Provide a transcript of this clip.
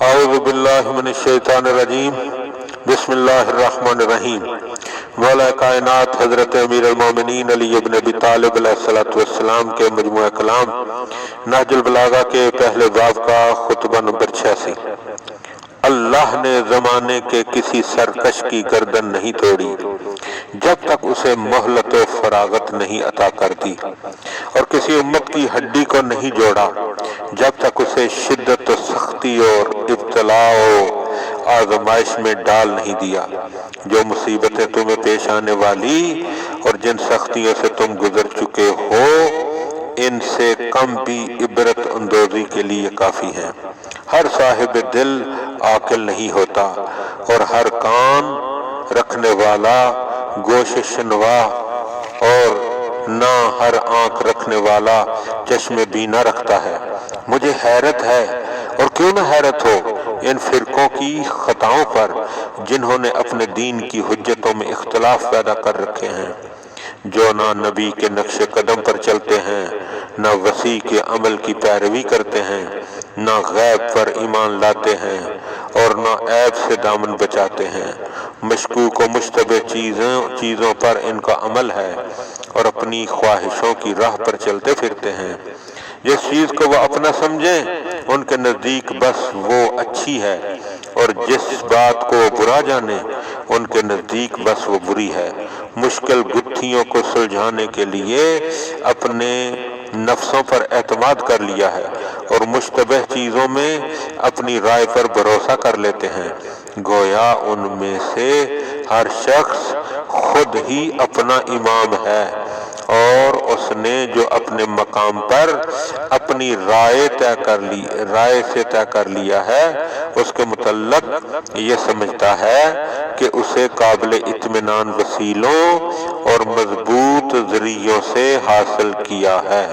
اعوذ باللہ من الشیطان الرجیم بسم اللہ الرحمن الرحیم۔ مولا کائنات حضرت امیر المومنین علی ابن ابی طالب علیہ السلام کے مجموعہ کلام نہج البلاغہ کے پہلے باب کا خطبہ نمبر 86۔ اللہ نے زمانے کے کسی سرکش کی گردن نہیں توڑی جب تک اسے مہلت و فراغت نہیں عطا کر دی، اور کسی امت کی ہڈی کو نہیں جوڑا جب تک اسے شدت و سختی اور ابتلاء و آزمائش میں ڈال نہیں دیا۔ جو مصیبتیں تمہیں پیش آنے والی اور جن سختیوں سے تم گزر چکے ہو، ان سے کم بھی عبرت اندوزی کے لیے کافی ہیں۔ ہر صاحب دل عاقل نہیں ہوتا، اور ہر کان رکھنے والا گوش شنوا، اور نہ ہر آنکھ رکھنے والا چشم بینا رکھتا ہے۔ مجھے حیرت ہے، اور کیوں نہ حیرت ہو، ان فرقوں کی خطاؤں پر جنہوں نے اپنے دین کی حجتوں میں اختلاف پیدا کر رکھے ہیں، جو نہ نبی کے نقش قدم پر چلتے ہیں، نہ وسیع کے عمل کی پیروی کرتے ہیں، نہ غیب پر ایمان لاتے ہیں، اور نہ عیب سے دامن بچاتے ہیں۔ مشکوک و مشتبہ چیزوں پر ان کا عمل ہے، اور اپنی خواہشوں کی راہ پر چلتے پھرتے ہیں۔ جس چیز کو وہ اپنا سمجھیں ان کے نزدیک بس وہ اچھی ہے، اور جس بات کو برا جانے ان کے نزدیک بس وہ بری ہے۔ مشکل گتھیوں کو سلجھانے کے لیے اپنے نفسوں پر اعتماد کر لیا ہے، اور مشتبہ چیزوں میں اپنی رائے پر بھروسہ کر لیتے ہیں۔ گویا ان میں سے ہر شخص خود ہی اپنا امام ہے، اور اس نے جو اپنے مقام پر اپنی رائے سے طے کر لیا ہے، اس کے متعلق یہ سمجھتا ہے کہ اسے قابل اطمینان وسیلوں اور مضبوط ذریعوں سے حاصل کیا ہے۔